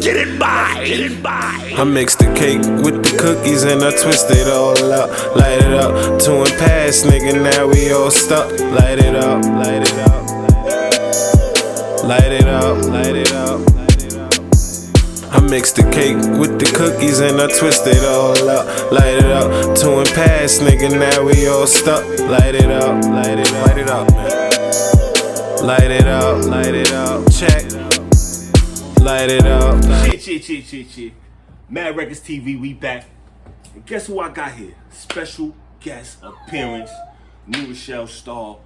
Get it by, get it by. I mix the cake with the cookies and I twist it all up. Light it up, two and pass, nigga, now we all stuck. Light it up, light it up. Light it up, light it up. I mix the cake with the cookies and I twist it all up. Light it up, two and pass, nigga, now we all stuck. Light it up, light it up, light it up, man. Light it up, light it up, check. Light it up. Shit. Mad Records TV, we back. And guess who I got here? Special guest appearance. New Rochelle star,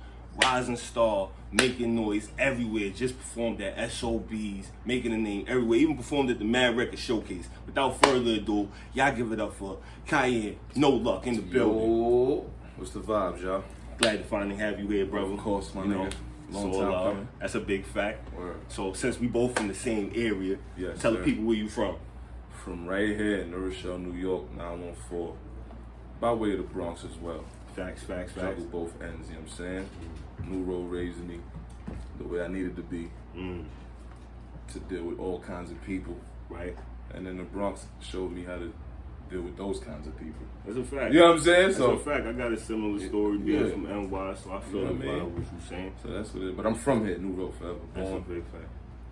rising star, making noise everywhere. Just performed at S.O.B's, making a name everywhere. Even performed at the Mad Records Showcase. Without further ado, y'all give it up for Cayenne, NoLuck in the building. Yo, what's the vibes, y'all? Glad to finally have you here, brother. Of course, my nigga. Long time coming. That's a big fact. Word. So since we both from the same area, Yes, tell sir. the people where you from. From right here in New Rochelle, New York, 914. By way of the Bronx as well. Facts. Juggle both ends, you know what I'm saying? New Road raised me the way I needed to be to deal with all kinds of people. Right. And then the Bronx showed me how to deal with those kinds of people. That's a fact. You know what I'm saying? That's a fact. I got a similar story being from NY, so I feel You know the what I mean? vibe what you saying. So that's what it is. But I'm from here, New Road forever. That's a Born, big fact.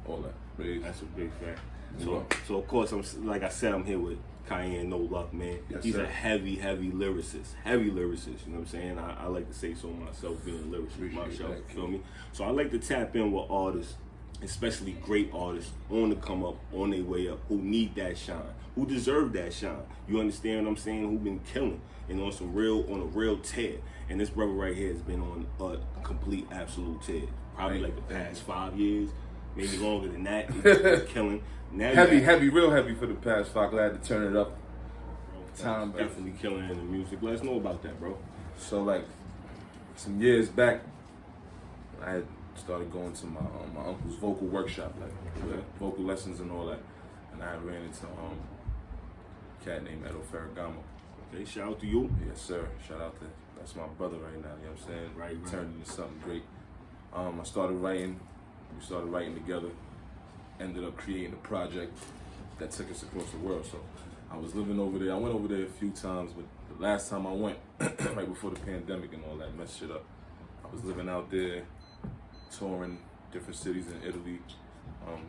all that. Raised. That's a big fact. Yeah. So of course, like I said, I'm here with Cayenne NoLuck, man. Yes, He's sir. a heavy lyricist. You know what I'm saying? I like to say so myself, being a lyricist Appreciate myself, that, feel me? So I like to tap in with artists, especially great artists, on the come up, on their way up, who need that shine, who deserve that shine. You understand what I'm saying? Who been killing and on a real tear. And this brother right here has been on a complete absolute tear. Probably like the past 5 years, maybe longer than that. He's been killing. Now Real heavy for the past 5. Glad to turn it up. Time, definitely killing in the music. Let us know about that, bro. So like some years back, I had started going to my uncle's vocal workshop, like vocal lessons and all that, and I ran into a cat named Edo Ferragamo. Okay, shout out to you. Yes, sir. Shout out to that's my brother right now. You know what I'm saying? Right. Turned into something great. I started writing. We started writing together. Ended up creating a project that took us across the world. So I was living over there. I went over there a few times, but the last time I went, right before the pandemic and all that messed shit up, I was living out there, touring different cities in Italy.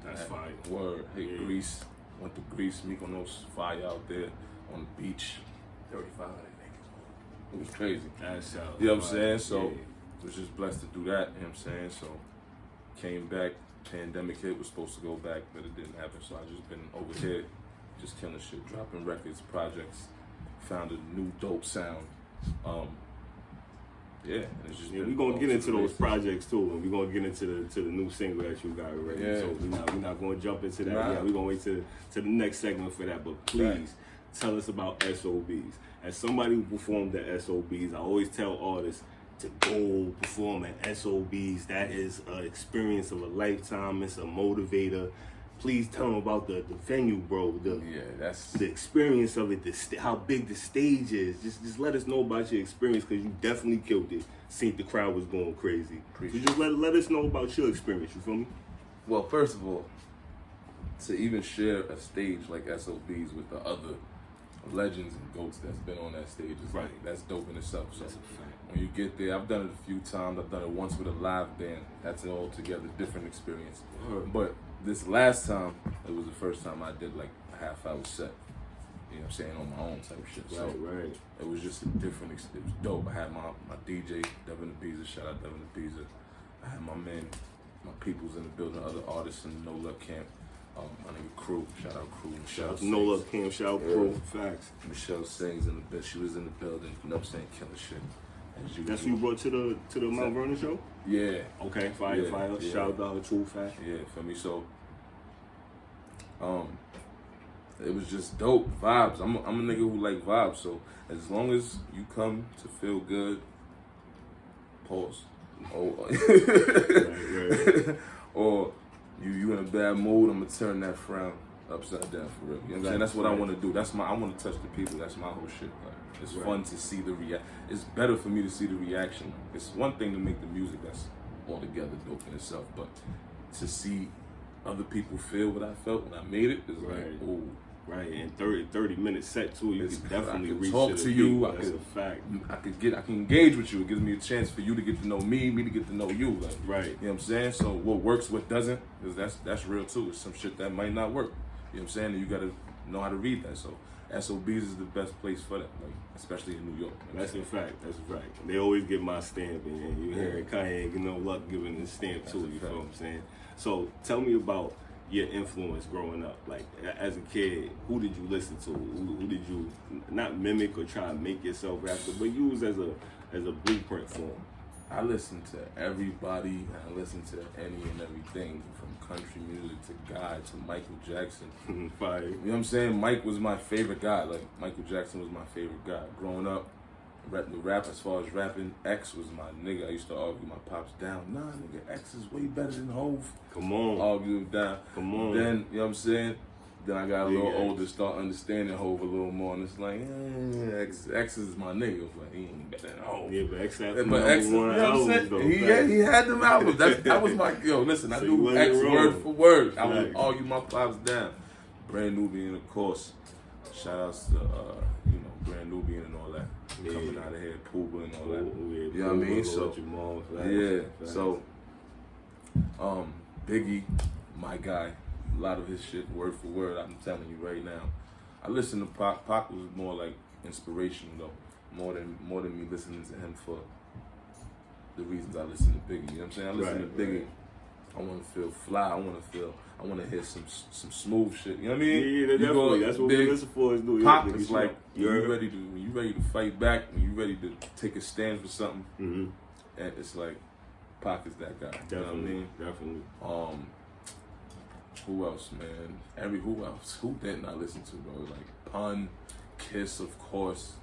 That's fire. Word. Hey, Greece. Went to Greece, Mykonos, fire out there on the beach. 35 niggas. It was crazy. That's You know what I'm saying? So was just blessed to do that. You know what I'm saying? So came back. Pandemic hit, was supposed to go back, but it didn't happen. So I just been over here, just killing shit, dropping records, projects, found a new dope sound. And it's just we're gonna get into those projects too, and we're gonna get into the new single that you got already. Yeah. So we're not gonna jump into that. Nah. Yeah, we're gonna wait to the next segment for that. But please tell us about S.O.B's. As somebody who performed at S.O.B's, I always tell artists to go perform at S.O.B's. That is an experience of a lifetime. It's a motivator. Please tell them about the venue, bro. That's the experience of it. How big the stage is. Just let us know about your experience, because you definitely killed it. Seen the crowd was going crazy. Appreciate So just let us know about your experience. You feel me? well, first of all, to even share a stage like S.O.B's with the other legends and goats that's been on that stage is like, that's dope in itself. So when you get there, I've done it a few times. I've done it once with a live band. That's an altogether different experience. But this last time, it was the first time I did like a half-hour set. You know what I'm saying, on my own type shit. So it was just a different experience. It was dope. I had my DJ, Devin Ibiza. Shout out Devin Ibiza. I had my man, my peoples in the building, other artists in the NoLuck camp. My nigga Crew, shout out Crew. Shout out to NoLuck camp, shout out Crew. Facts. Michelle sings in the bed. She was in the building. You know what I'm saying, killing shit. That's who you brought to the Mount Vernon show? Yeah. Okay, fire. Yeah. Shout out to her, True Fact. Yeah, feel me? So, it was just dope vibes. I'm a nigga who like vibes. So as long as you come to feel good, pause. Or you in a bad mood, I'm gonna turn that frown upside down for real. You know what I'm saying? That's what I want to do. I want to touch the people. That's my whole shit. Like, it's fun to see the It's better for me to see the reaction. It's one thing to make the music that's altogether dope in itself, but to see other people feel what I felt when I made it, it's like, oh. Right, and 30-minute set too. You can definitely reach talk to you. That's a fact. I can engage with you. It gives me a chance for you to get to know me to get to know you. Like, right. You know what I'm saying? So what works, what doesn't, because that's real too. It's some shit that might not work. You know what I'm saying? And you gotta know how to read that. So S.O.B's is the best place for that, like especially in New York. You know that's a fact. That's a fact. They always get my stamp, and you hear Cayenne, NoLuck giving the stamp too. You know what I'm saying? So tell me about your influence growing up. Like as a kid, who did you listen to? Who did you not mimic or try to make yourself after, but use as a blueprint for them? I listened to everybody. I listened to any and everything from country music to Guy to Michael Jackson. Fire. You know what I'm saying? Mike was my favorite guy. Like Michael Jackson was my favorite guy growing up. The rap, as far as rapping, X was my nigga. I used to argue my pops down. Nah, nigga, X is way better than Hov. Come on. Argue him down. Come on. Then, you know what I'm saying? Then I got a little older, start understanding Hov a little more, and it's like, X is my nigga, but he ain't better than Hov. Yeah, but X had you know what I'm saying? He had them albums. That was my, listen, so I knew X word for word. I would argue my pops down. Brand Nubian, of course. Shout outs to, Brand Nubian and all that. Coming out of here, Pooba and all that. You know what I mean? So, so, Biggie, my guy. A lot of his shit, word for word, I'm telling you right now. I listen to Pac. Pac was more like inspirational though. More than me listening to him for the reasons I listen to Biggie. You know what I'm saying? I listen to Biggie. I want to feel fly. I want to hear some smooth shit. You know what I mean? Yeah, definitely. That's what we listen for. Is do Pac is like when you ready to fight back, when you ready to take a stand for something. Mm-hmm. And it's like Pac is that guy. Definitely, you know what I mean? Definitely. Who else, man? Who else? Who didn't I listen to, bro? Like Pun, Kiss, of course.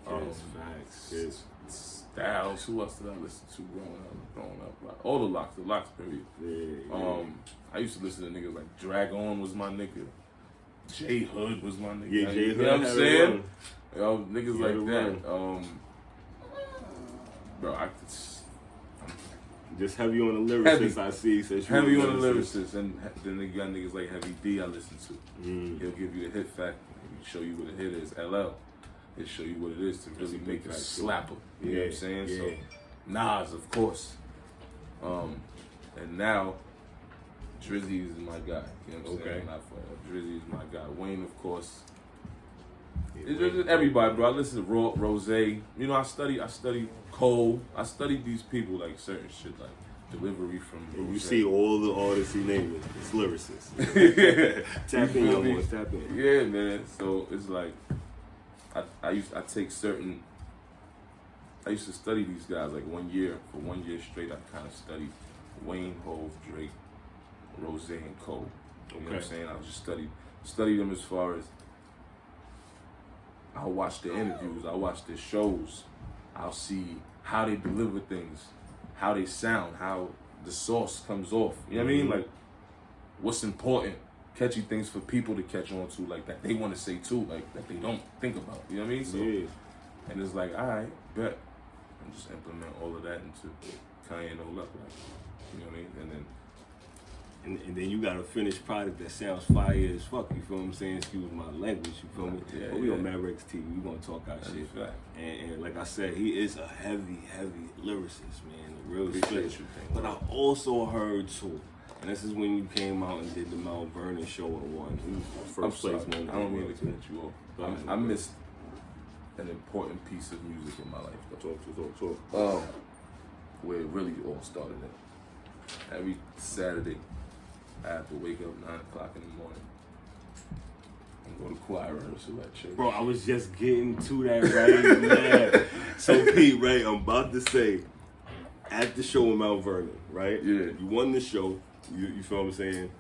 Facts. Kiss. Styles. Who else did I listen to growing up? Like, all the locks, period. Yeah. I used to listen to niggas like Drag On was my nigga. J Hood was my nigga. Yeah, J Hood. You know what I'm saying? Niggas like that. Bro, I could. Just heavy on the lyricists, I see. Heavy on the lyricists, and then they got niggas like Heavy D I listen to. He'll give you the hit fact, he'll show you what a hit is. LL, he'll show you what it is to really make a slapper. You know what I'm saying? So Nas, of course. And now Drizzy is my guy. You know what I'm saying? Not for Drizzy is my guy. Wayne, of course. It's just everybody, bro. I listen to Rose. You know, I study Cole. I study these people, like certain shit, like delivery from. And you see all the artists he named, it's lyricists. Tap in, young boys, tap in. Yeah, man. So it's like I used to study these guys like 1 year. For 1 year straight, I kind of studied Wayne, Hov, Drake, Rose, and Cole. You know what I'm saying? I just study them as far as I'll watch their interviews, I'll watch their shows, I'll see how they deliver things, how they sound, how the sauce comes off. You know what I mean? Like, what's important, catchy things for people to catch on to, like that they want to say too, like that they don't think about. You know what I mean? So, and it's like, all right, bet, and just implement all of that into Cayenne NoLuck, like, you know what I mean? And then. And then you got a finished product that sounds fire as fuck, you feel what I'm saying? Excuse my language, you feel me? Yeah, but we on Mad Rex TV, we gonna talk our shit. And like I said, he is a heavy lyricist, man. A real shit. But I also heard too, and this is when you came out and did the Mount Vernon show and won. He was the first place one. I don't mean to cut you off. I missed an important piece of music in my life. Talk. Where it really all started at. Every Saturday, I have to wake up 9 o'clock in the morning and go to choir rehearsal at church. Bro, I was just getting to that right now. So Pete, right, I'm about to say, at the show in Mount Vernon, right? Yeah. You won the show, you feel what I'm saying?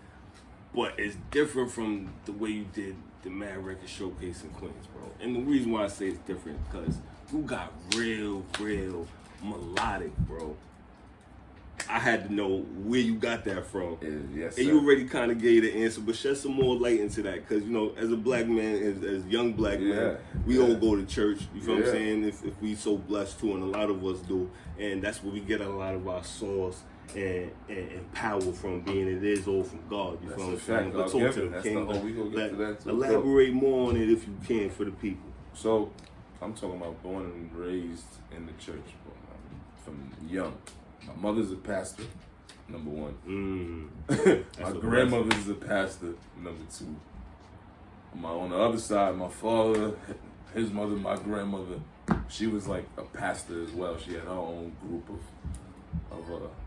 But it's different from the way you did the Mad Record Showcase in Queens, bro. And the reason why I say it's different, because you got real melodic, bro. I had to know where you got that from. Yes, and you already kind of gave the answer, but shed some more light into that. Because, you know, as a black man, as young black man, we all go to church. You feel what I'm saying? If we so blessed to, and a lot of us do. And that's where we get a lot of our source and power from being it is all from God. You That's feel a what I'm fact. saying? But I'll talk give to it. them, That's King. the whole. We gonna get to that too. Elaborate more on it if you can for the people. So, I'm talking about born and raised in the church, from young. My mother's a pastor, number one. My grandmother's a pastor, number two. On the other side, my father, his mother, my grandmother, she was like a pastor as well. She had her own group of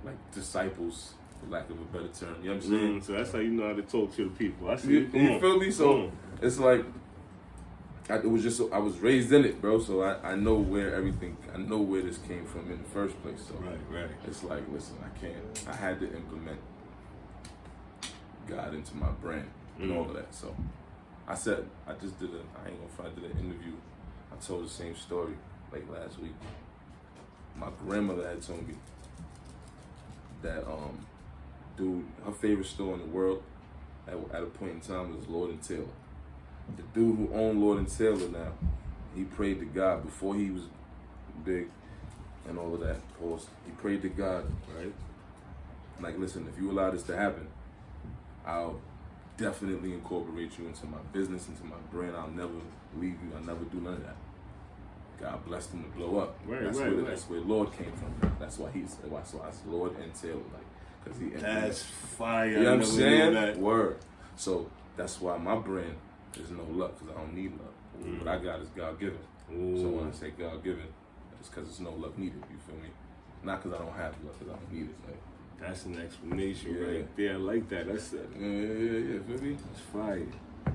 like disciples, for lack of a better term. You know what I'm saying? So that's how you know how to talk to the people. I see. You feel me? So it's like I was raised in it, bro. So I know where everything. I know where this came from in the first place. So right. It's like, listen, I had to implement God into my brand and all of that. So I ain't gonna front, I did an interview. I told the same story like last week. My grandmother had told me that dude, her favorite store in the world at a point in time was Lord and Taylor. The dude who owned Lord and Taylor now, he prayed to God before he was big and all of that, of course. He prayed to God, right? Like, listen, if you allow this to happen, I'll definitely incorporate you into my business, into my brand. I'll never leave you. I'll never do none of that. God blessed him to blow up. That's where Lord came from. That's why it's Lord and Taylor, like, because he. That's fire. You know what I'm saying? Word. So that's why my brand is NoLuck, because I don't need luck. What I got is God given. So when I say God given, it's because it's no luck needed. You feel me? Not because I don't have luck, because I don't need it. Like, that's an explanation right there. I like that. That's it. Yeah. Feel me? That's fire.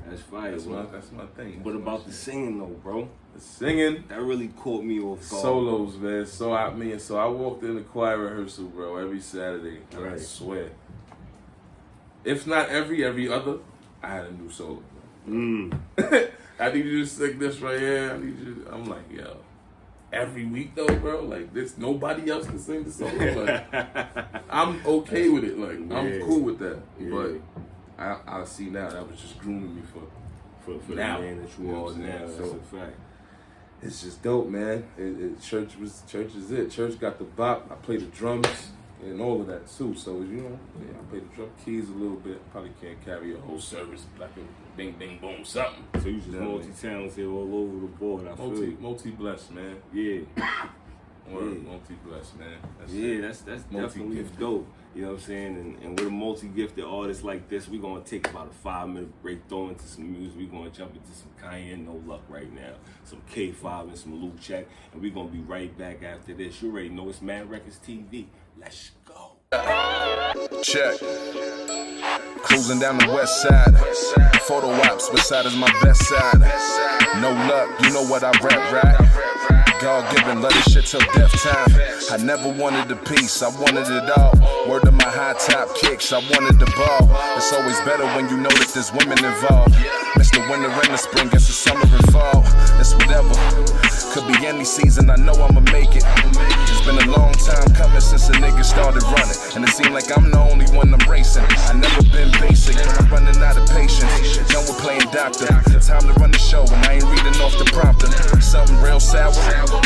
That's fire. That's my thing. What about the singing though, bro? The singing, that really caught me off guard. Solos, man. So I walked in the choir rehearsal, bro, every Saturday. Right. I swear. If not every other, I had a new solo. I need you to sing this right here. I'm like, yo. Every week though, bro, like this, nobody else can sing the solo. Like, I'm okay with it. Like, I'm cool with that. But I see now that was just grooming me for now. The man that you are now. That's a fact. It's just dope, man. Church is it. Church got the bop. I play the drums and all of that too. So I play the drum keys a little bit. Probably can't carry a whole service like a bing bing boom something. So you just multi-talented all over the board. Multi-blessed, man. Yeah. Multi-blessed, man. That's definitely dope. You know what I'm saying? And with a multi-gifted artist like this, we're going to take about a 5-minute break, throw into some music. We're going to jump into some Cayenne, NoLuck right now. Some K5 and some Luke Check. And we're going to be right back after this. You already know it's Mad Records TV. Let's go. Check. Cruising down the west side. Photo ops, which side is my best side? NoLuck, you know what I rap, right? God given, love this shit till death time. I never wanted the peace, I wanted it all. Word to my high top kicks, I wanted the ball. It's always better when you know that there's women involved. It's the winter and the spring, it's the summer and fall. It's whatever, could be any season, I know I'ma make it. It's been a long time coming since a nigga started running. And it seemed like I'm the only one I'm racing. I never been basic, I'm running out of patience. Done with playing doctor, time to run the show and I ain't reading off the prompter. Something real sour,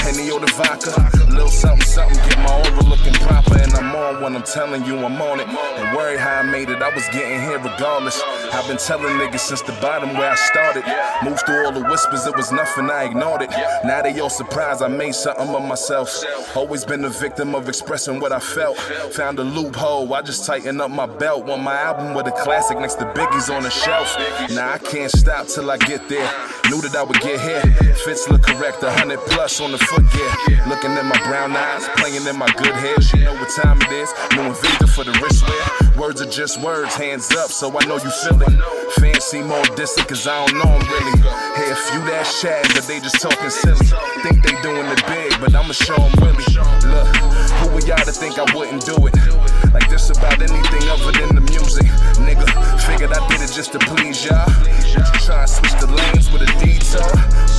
Henny or the vodka, a little something, get my aura looking proper. And I'm on when I'm telling you I'm on it. And worry how I made it, I was getting here regardless. I've been telling niggas since the bottom where I started. Moved through all the whispers, it was nothing, I ignored it. Now they all surprised I made something of myself. Always been a victim of expressing what I felt. Found a loophole, I just tightened up my belt. Want my album with a classic next to Biggie's on the shelf. Nah, I can't stop till I get there. Knew that I would get here. Fits look correct, 100 plus on the footgear. Looking at my brown eyes, playing in my good hair. She know what time it is. New Invicta for the wrist wear. Words are just words, hands up, so I know you feel it. Fancy more distant, cause I don't know them really. Hear a few that chat, but they just talking silly. Think they doing it big, but I'ma show them really. Look, who are y'all to think I wouldn't do it? Like this about anything other than the music. Nigga, figured I did it just to please y'all. Would you try and switch the lanes with a detour?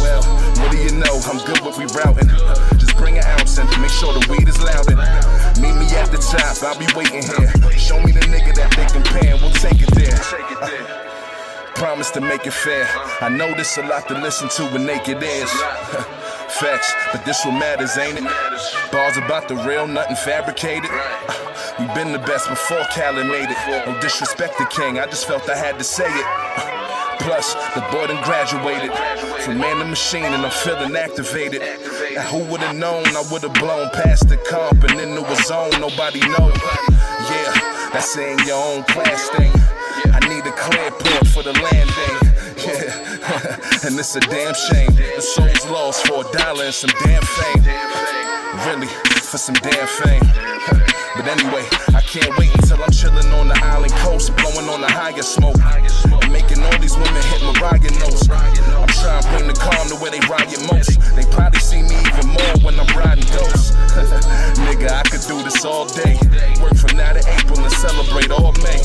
Well, what do you know? I'm good with we routing. Just bring an ounce and make sure the weed is loud. Meet me at the top, I'll be waiting here. Show me the nigga that they compare, we'll take it there. Promise to make it fair. I know this a lot to listen to with naked ears. Facts, but this what matters, ain't it? Bars about the real, nothing fabricated. We been the best before Cali made it. No disrespect to King, I just felt I had to say it. Plus, the boy done graduated from man to machine, and I'm feeling activated. Now who would've known I would've blown past the comp and into a zone nobody know. Yeah, that's in your own class thing. I need a clear port for the landing. Yeah, and it's a damn shame. The soul's lost for $1 and some damn fame. Really, for some damn fame. But anyway, I can't wait until I'm chilling on the island coast, blowing on the higher smoke, and making all these women hit Mariah notes. I'm trying to bring the calm to where they riot most. They probably see me even more when I'm riding ghosts. Nigga, I could do this all day. Work from now to April and celebrate all May.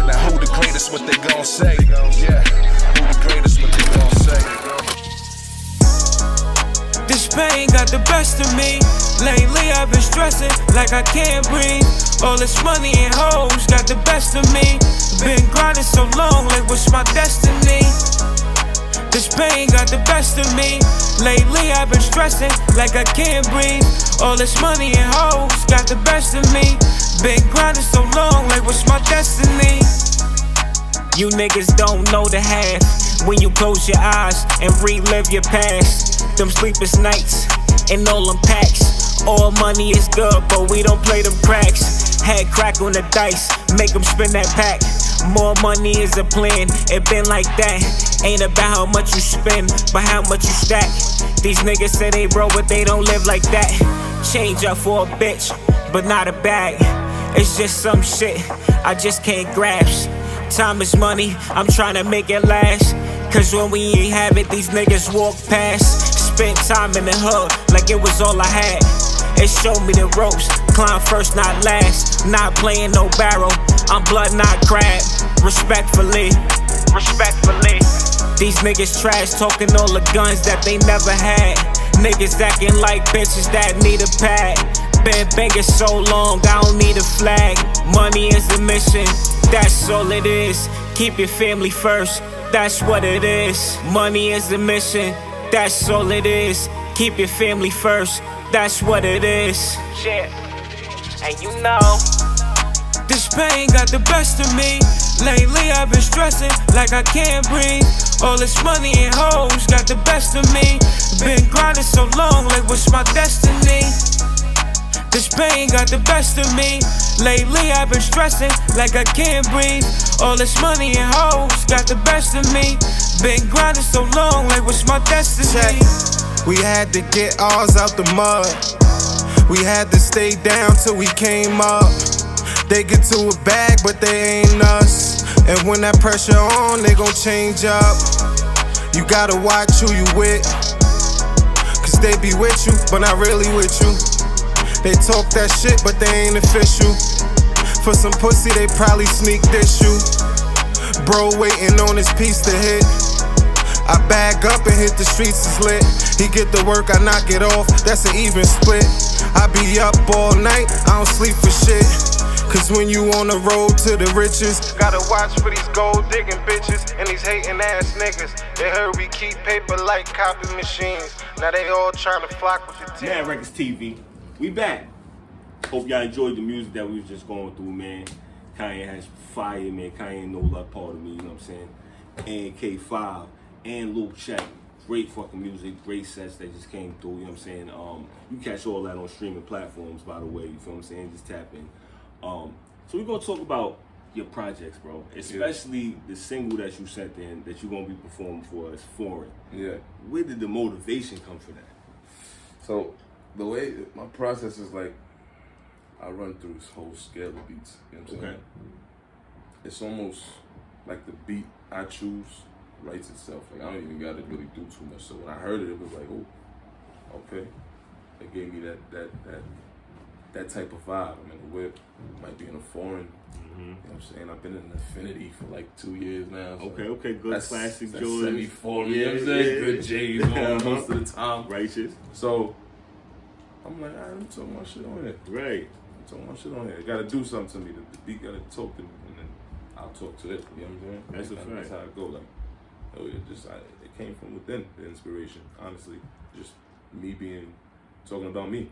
Now who the greatest, what they gon' say? Yeah, who the greatest, what they gon' say? This pain got the best of me. Lately I've been stressing like I can't breathe. All this money and hoes got the best of me. Been grinding so long, like what's my destiny? This pain got the best of me. Lately I've been stressing like I can't breathe. All this money and hoes got the best of me. Been grinding so long, like what's my destiny? You niggas don't know the half when you close your eyes and relive your past. Them sleepless nights and all them packs. All money is good, but we don't play them cracks. Head crack on the dice, make them spin that pack. More money is a plan, it been like that. Ain't about how much you spend, but how much you stack. These niggas say they broke, but they don't live like that. Change up for a bitch, but not a bag. It's just some shit I just can't grasp. Time is money, I'm tryna make it last. Cause when we ain't have it, these niggas walk past. Spent time in the hood like it was all I had. It showed me the ropes, climb first, not last. Not playing no barrel, I'm blood, not crab. Respectfully, respectfully. These niggas trash, talking all the guns that they never had. Niggas acting like bitches that need a pad. Been banging so long, I don't need a flag. Money is a mission, that's all it is. Keep your family first, that's what it is. Money is a mission, that's all it is. Keep your family first, that's what it is. Yeah, and you know this pain got the best of me. Lately I've been stressing like I can't breathe. All this money and hoes got the best of me. Been grinding so long, like what's my destiny? This pain got the best of me. Lately I've been stressing like I can't breathe. All this money and hoes got the best of me. Been grinding so long, like what's my destiny? We had to get ours out the mud. We had to stay down till we came up. They get to a bag, but they ain't us. And when that pressure on, they gon' change up. You gotta watch who you with, cause they be with you, but not really with you. They talk that shit, but they ain't official. For some pussy, they probably sneak dish you. Bro waiting on his piece to hit. I bag up and hit the streets is lit. He get the work, I knock it off, that's an even split. I be up all night, I don't sleep for shit. Cause when you on the road to the riches, gotta watch for these gold digging bitches and these hating ass niggas. They heard we keep paper like copy machines. Now they all trying to flock with the team. Mad Records TV, we back. Hope y'all enjoyed the music that we was just going through, man. Cayenne has fire, man. Cayenne NoLuck part of me, you know what I'm saying? And K5 and Luke Check. Great fucking music, great sets that just came through, you know what I'm saying? You catch all that on streaming platforms, by the way, you feel what I'm saying? Just tap in. So we're gonna talk about your projects, bro. Especially the single that you sent in that you're gonna be performing for us, Foreign. Yeah. Where did the motivation come for that? So the way my process is like, I run through this whole scale of beats. You know what I'm saying? It's almost like the beat I choose writes itself. Like I don't even gotta really do too much. So when I heard it, it was like, oh, okay. It gave me that type of vibe. I'm in the whip, might be in a foreign. You know what I'm saying? I've been in Infinity for like 2 years now. So okay, good that's, classic that's Jordan. semi-foreign, you know what I'm saying? Good J's on most of the time. Righteous. So I'm like, I'm talking my shit on here. Right. I'm talking my shit on here. It gotta do something to me. The beat gotta talk to me, and then I'll talk to it. You know what I'm saying? That's a fact. That's how it go. Like, oh, it came from within, the inspiration. Honestly, just me talking about me.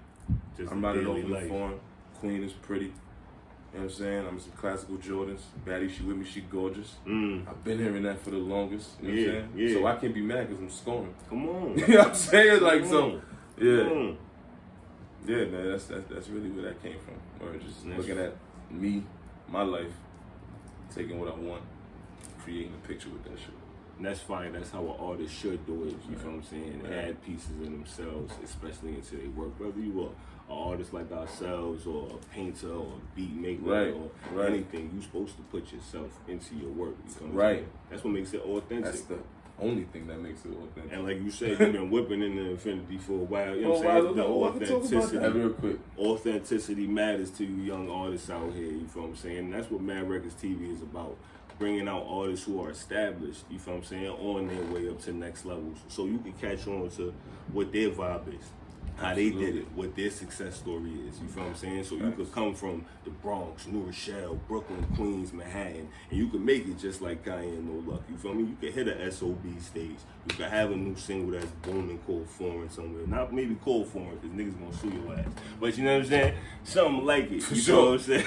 Just I'm riding daily over the life. farm. Queen is pretty. You know what I'm saying? I'm some classical Jordans. Baddie, she with me, she gorgeous. I've been hearing that for the longest. You know what I'm saying? Yeah. So I can't be mad because I'm scoring. Come on. You know what I'm saying? Like, Come so, on. yeah. Come on. Yeah, man, that's really where that came from. Or just looking at me, my life, taking what I want, creating a picture with that shit. And that's fine. That's how an artist should do it. You feel what I'm saying? Add pieces in themselves, especially into their work. Whether you are an artist like ourselves, or a painter, or a beat maker, or anything, you're supposed to put yourself into your work. You feel what I'm saying? That's what makes it authentic. That's the only thing that makes it authentic. And like you said, you've been whipping in the Infinity for a while. You know what I'm saying? The authenticity, real quick. Authenticity matters to you young artists out here. You feel what I'm saying? And that's what Mad Records TV is about. Bringing out artists who are established, you feel what I'm saying, on their way up to next levels. So you can catch on to what their vibe is, how they did it, what their success story is, you feel what I'm saying? So you could come from the Bronx, New Rochelle, Brooklyn, Queens, Manhattan, and you could make it just like Cayenne, NoLuck, you feel me? You could hit a S.O.B stage. You could have a new single that's booming cold foreign somewhere. Not maybe cold foreign, because niggas gonna sue your ass. But you know what I'm saying? Something like it, you know what I'm saying?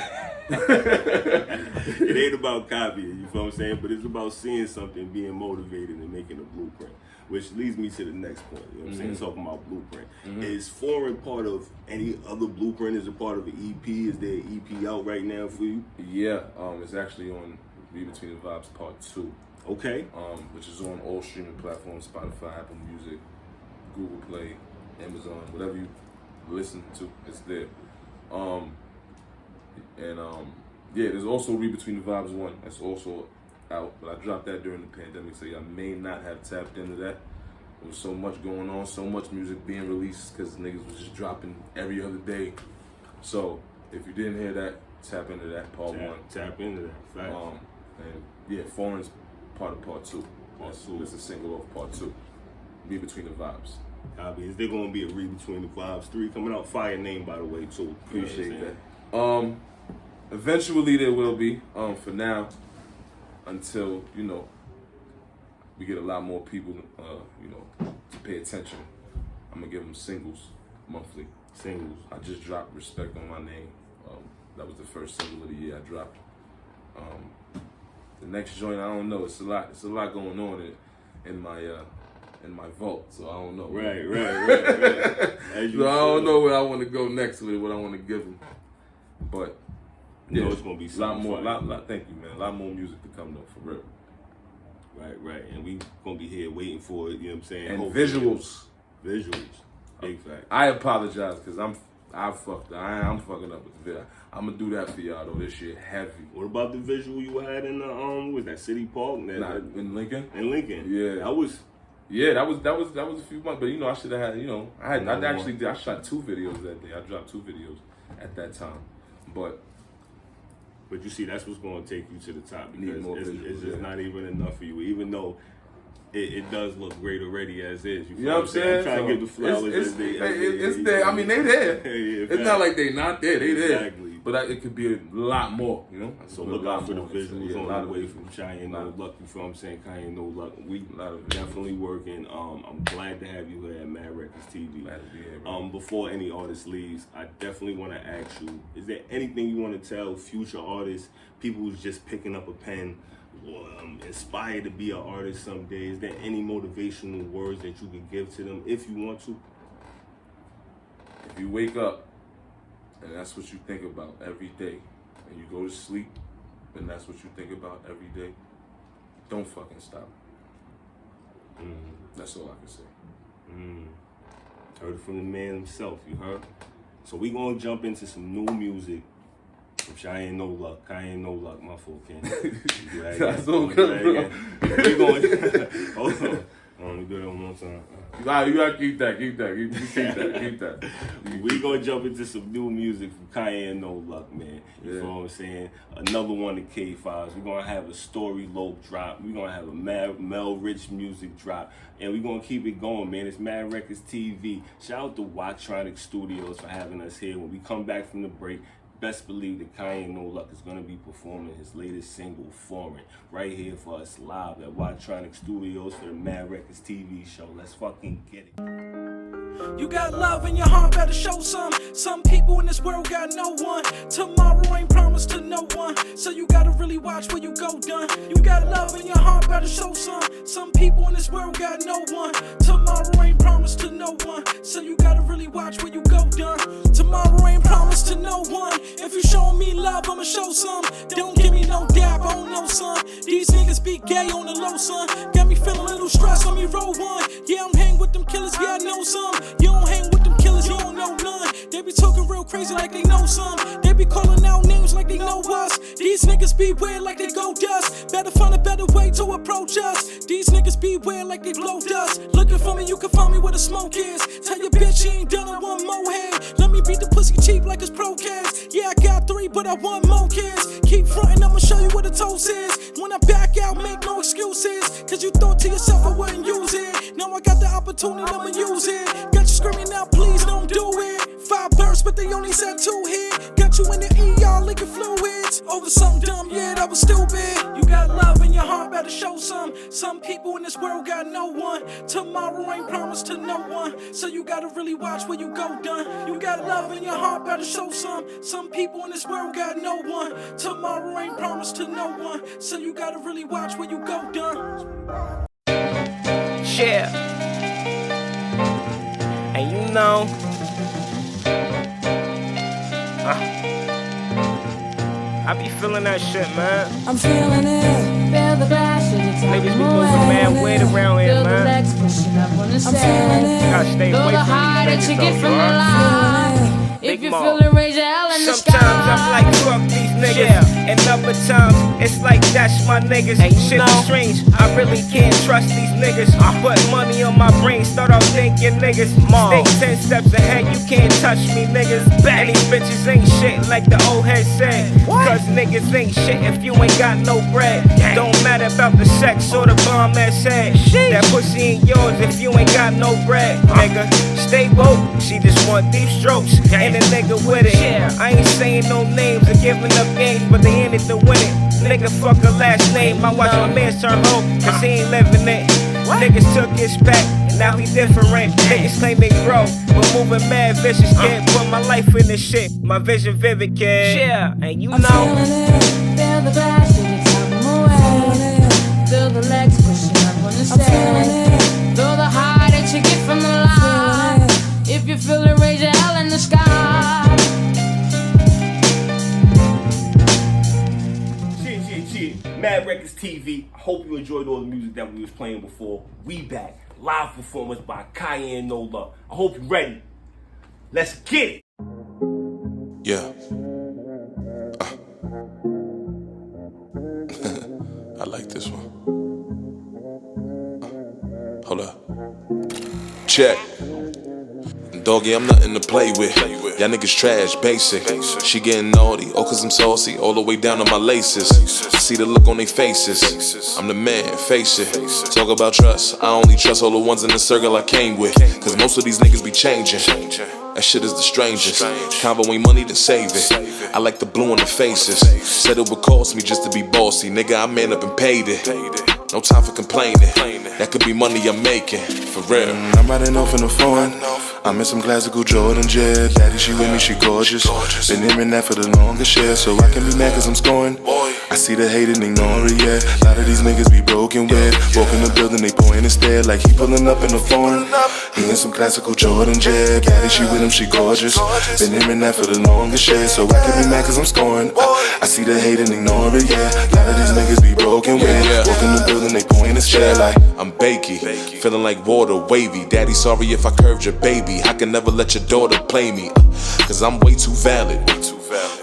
It ain't about copying, you feel what I'm saying? But it's about seeing something, being motivated, and making a blueprint. Which leads me to the next point, you know what I'm saying? Talking about blueprint. Is foreign part of any other blueprint? Is it part of an EP? Is there an EP out right now for you? Yeah, it's actually on Read Between the Vibes Part 2. Okay. Which is on all streaming platforms, Spotify, Apple Music, Google Play, Amazon, whatever you listen to, it's there. Yeah, there's also Read Between the Vibes 1. That's also out, but I dropped that during the pandemic, so I may not have tapped into that. There was so much going on, so much music being released because niggas was just dropping every other day. So if you didn't hear that, tap into that part 1. Tap into that. Fact. And yeah, Foreign's part of Part 2. It's a single of Part 2. Read Between the Vibes. Copy. Is there gonna be a Read Between the Vibes 3 coming out? Fire name, by the way, too. Appreciate that. Eventually there will be. For now, until we get a lot more people, to pay attention, I'm gonna give them singles monthly. Singles. I just dropped Respect on My Name. That was the first single of the year I dropped. The next joint, I don't know. It's a lot going on in my vault, so I don't know. Right. So I don't know where I want to go next with it, what I want to give them. But yeah, it's gonna be a lot more. Thank you, man. A lot more music to come though, for real. Right. And we gonna be here waiting for it. You know what I'm saying? And hopefully. visuals. Big fact. I apologize because I'm fucking up with the video. I'm gonna do that for y'all though. This shit heavy. What about the visual you had in the what was that, City Park? In Lincoln. In Lincoln. Yeah. That was a few months, but I should have had. I shot 2 videos that day. I dropped 2 videos at that time, but you see, that's what's going to take you to the top, Need more because visuals, it's just not even enough for you, even though it does look great already as is. You know what I'm saying? I'm trying to give the flowers It's as they there. I mean, they there. Yeah, it's not like they not there. They there. Exactly. But it could be a lot more, So look out for the visuals Yeah, on the way from Cayenne, NoLuck. You feel what I'm saying? Cayenne, NoLuck. We definitely working. I'm glad to have you here at Mad Records TV. Glad to be here, bro. Before any artist leaves, I definitely want to ask you: is there anything you want to tell future artists, people who's just picking up a pen, or inspired to be an artist someday? Is there any motivational words that you could give to them if you want to? If you wake up and that's what you think about every day, and you go to sleep and that's what you think about every day, don't fucking stop. That's all I can say. Heard it from the man himself, you heard? So we gonna jump into some new music from Cayenne, NoLuck. Cayenne, NoLuck, my fault, Ken. That's all good, bro. We going, hold on. Let me do that one more time. Nah, you gotta keep that. Keep that. We gonna jump into some new music from Cayenne, NoLuck, man. You feel what I'm saying? Another one of K5s. We're gonna have a Story Lope drop. We're gonna have a Mel Rich music drop. And we're gonna keep it going, man. It's Mad Records TV. Shout out to Watronic Studios for having us here. When we come back from the break, best believe that Cayenne NoLuck is going to be performing his latest single, Foreign, right here for us live at Watronic Studios for the Mad Records TV show. Let's fucking get it. You got love in your heart, better show some. Some people in this world got no one. Tomorrow ain't promised to no one, so you gotta really watch where you go, done. You got love in your heart, better show some. Some people in this world got no one. Tomorrow ain't promised to no one, so you gotta really watch where you go, done. Tomorrow ain't promised to no one. If you showing me love, I'ma show some. Don't give me no dab, I don't know, son. These niggas be gay on the low, son. Got me feeling a little stressed, let me roll one. Yeah, I'm hanging with them killers, yeah, I know some. You don't hang with them killers, you don't know none. They be talking real crazy like they know some. They be calling out names like they know us. These niggas be weird like they go dust. Better find a better way to approach us. These niggas be weird like they blow dust. Looking for me, you can find me where the smoke is. Tell your bitch she ain't done it one more head. Let me beat the pussy cheap like it's pro kids. Yeah, I got 3, but I want more kids. Keep frontin', I'ma show you what the toast is. When I back out, make no excuses. Cause you thought to yourself I wouldn't use it. Now I got the opportunity, I'ma use it. Got you screaming out, please don't do it. 5 bursts, but they only said 2 here. Got you in the ER, leaking fluids. Over something dumb, yeah, that was stupid. You got love in your heart, better show some. Some people in this world got no one. Tomorrow ain't promised to no one, so you gotta really watch where you go, done. You got love in your heart, better show some. Some people in this world got no one. Tomorrow ain't promised to no one, so you gotta really watch where you go, done. Yeah. And you know, I be feeling that shit, man. I'm feeling it. Feel the passion. Niggas be moving mad weird around here, man. I'm feeling it. Gotta stay away from these niggas, though, you heard? If you Big feel it, raise your hell in the sky. Sometimes I'm like, fuck these niggas, and other times it's like, that's my niggas. Shit is strange, I really can't trust these niggas. I put money on my brain, start off thinking niggas. Stay 10 steps ahead, you can't touch me, niggas. And these bitches ain't shit like the old head said. Cause niggas ain't shit if you ain't got no bread. Don't matter about the sex or the bomb that's said. That pussy ain't yours if you ain't got no bread, nigga. Stay woke, she just want deep strokes. And a nigga with it. I ain't saying no names or giving up games, but they in it to win it. Nigga fuck her last name. I watch my man turn hoe, cause he ain't living it. Niggas took his back, and now he different. Niggas claim they grow, but moving mad vicious, kid. Put my life in this shit, my vision vivid, kid. Yeah, and you know. I'm feeling it. Feel the passion, it's time away. Feel the legs pushing up on the stage. Feel the high that you get from the line. If you feel it, raise your hell in the sky. Mad Records TV. I hope you enjoyed all the music that we was playing before. We back. Live performance by Cayenne NoLuck. I hope you ready. Let's get it. Yeah. I like this one. Hold up. Check. Doggy, I'm nothing to play with. Y'all niggas trash, basic. She getting naughty, oh cause I'm saucy, all the way down to my laces. I see the look on their faces. I'm the man, face it. Talk about trust, I only trust all the ones in the circle I came with. Cause most of these niggas be changing. That shit is the strangest. Convo ain't money to save it. I like the blue on the faces. Said it would cost me just to be bossy. Nigga, I man up and paid it. No time for complaining. That could be money I'm making, for real. I'm riding off in the phone. I'm in some classical Jordan jet. Daddy, she with me, she gorgeous. Been hearing that for the longest, yeah. So I can be mad cause I'm scoring. I see the hate and ignore it, yeah. A lot of these niggas be broken with. Walk in the building, they point and stare like he pulling up in the phone. He in some classical Jordan jet. Daddy, she with him, she gorgeous. Been hearing that for the longest, yeah. So I can be mad cause I'm scoring. I see the hate and ignore it, yeah. A lot of these niggas be broken with. Walk in the building, they point and stare like I'm bakey, feeling like water, wavy. Daddy, sorry if I curved your baby. I can never let your daughter play me, cause I'm way too valid.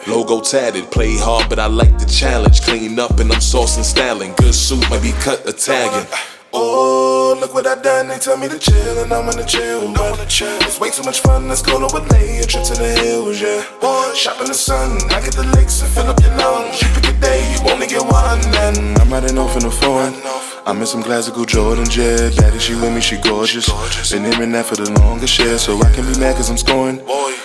Logo tatted, play hard but I like the challenge. Clean up and I'm saucing styling. Good suit might be cut Italian. Oh, look what I done, they tell me to chill and I'm gonna chill, but it's way too much fun, let's go to a day, a trip to the hills, yeah. Boy, shop in the sun, I get the licks and fill up your lungs. You pick a day, you only get one, and I'm riding off in the phone. I'm in some classical Jordan jet. Daddy, she with me, she gorgeous. Been hearing that for the longest, yeah. So I can be mad cause I'm scoring.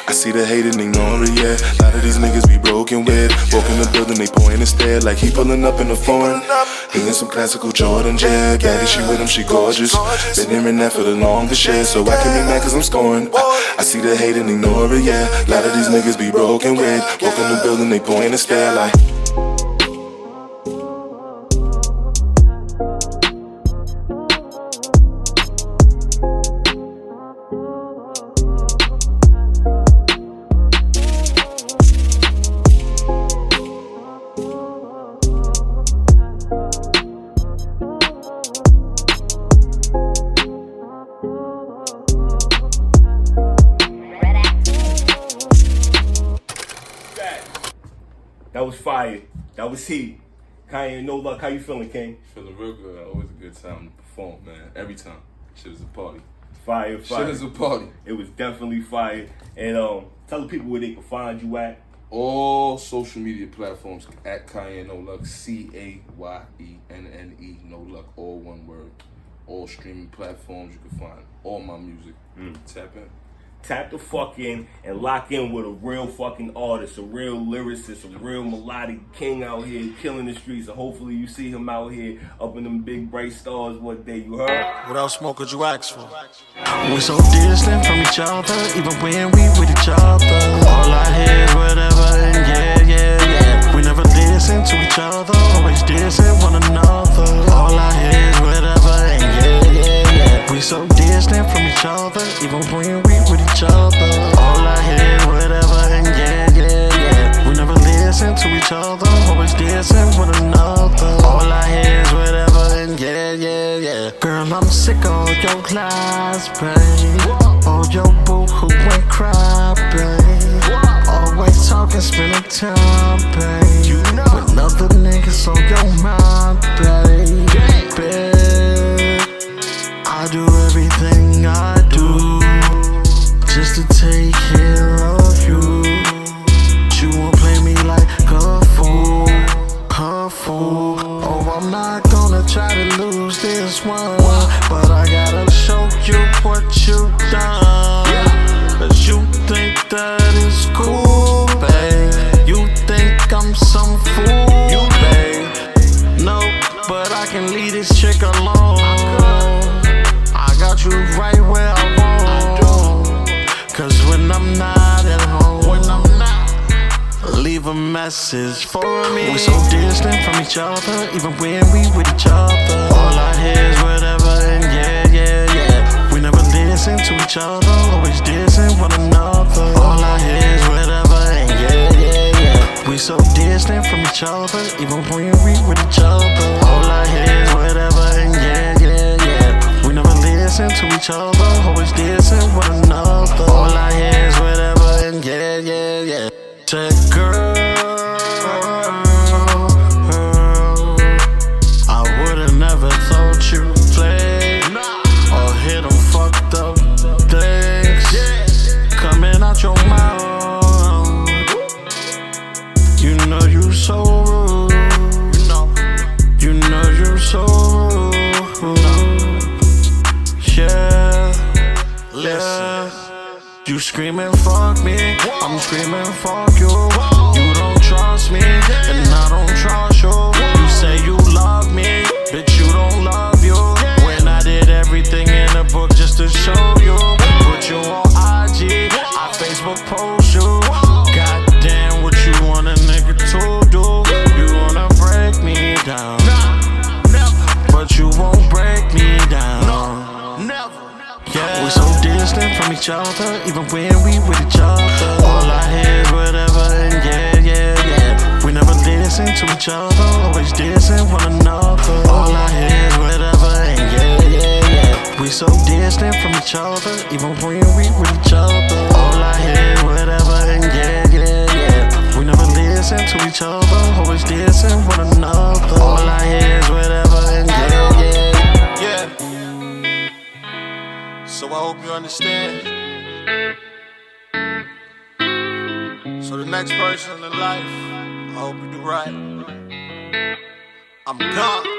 I see the hate and ignore it, yeah. A lot of these niggas be broken with. Walk in the building, they point instead, like he pulling up in the foreign. He in some classical Jordan jet. Daddy, she with him, she gorgeous. Been hearing that for the longest, yeah. So I can be mad cause I'm scoring. I see the hate and ignore it, yeah. A lot of these niggas be broken with. Walk in the building, they point instead, like. That was fire. That was heat. Cayenne, NoLuck, how you feeling, King? Feeling real good. Always a good time to perform, man. Every time. Shit is a party. Fire. Shit is a party. It was definitely fire. And tell the people where they can find you at. All social media platforms at Cayenne NoLuck, CAYENNE NoLuck, all one word. All streaming platforms you can find all my music. Tap in. Tap the fuck in and lock in with a real fucking artist, a real lyricist, a real melodic king out here killing the streets. And hopefully you see him out here up in them big bright stars one day. You heard? What else more could you ask for? We so distant from each other, even when we with each other. All I hear is whatever and yeah. We never listen to each other, always dissing one another. All I hear is whatever and yeah. We so distant from each other, even when we with each other. All I hear is whatever and yeah. We never listen to each other, always dissing one another. All I hear is whatever and yeah. Girl, I'm sick of all your lies, babe. All your boo-hoo and cry, babe. Always talking, spending time, babe. With other niggas on your mind, babe. I do everything I do just to take care of you. But you won't play me like a fool. Oh, I'm not gonna try to lose this one, but I gotta show you what you done. Cause you think that is cool, babe. You think I'm some fool, babe. No, but I can leave this chick alone. I got you right where I want. Cause when I'm not at home, leave a message for me. We so distant from each other, even when we with each other. All I hear is whatever and yeah. We never listen to each other, always dissing one another. All I hear is whatever and yeah. We so distant from each other, even when we with each other. All I hear is whatever and yeah. We never listen to each other, always dissing one another. All I hear is whatever and yeah. Say, girl, I would've never thought you'd play or hit them fucked up things coming out your mouth. You know you so rude. You know you so rude. Yeah. You screaming fuck me, I'm screaming fuck you. You don't trust me, and I don't trust you. You say you love me, bitch you don't love you. When I did everything in the book just to show you. Put you on IG, I Facebook post you. Goddamn, what you want a nigga to do? You wanna break me down, but you won't break me down. Yeah. We so distant from each other, even when we with each other. All I hear is whatever and yeah. We never listen to each other, always dissing one another. All I hear is whatever and yeah. We so distant from each other, even when we with each other. All I hear is whatever and yeah. We never listen to each other, always dissing one another. All I hear is whatever and yeah. hope you understand. So the next person in life, I hope you do right. I'm gone.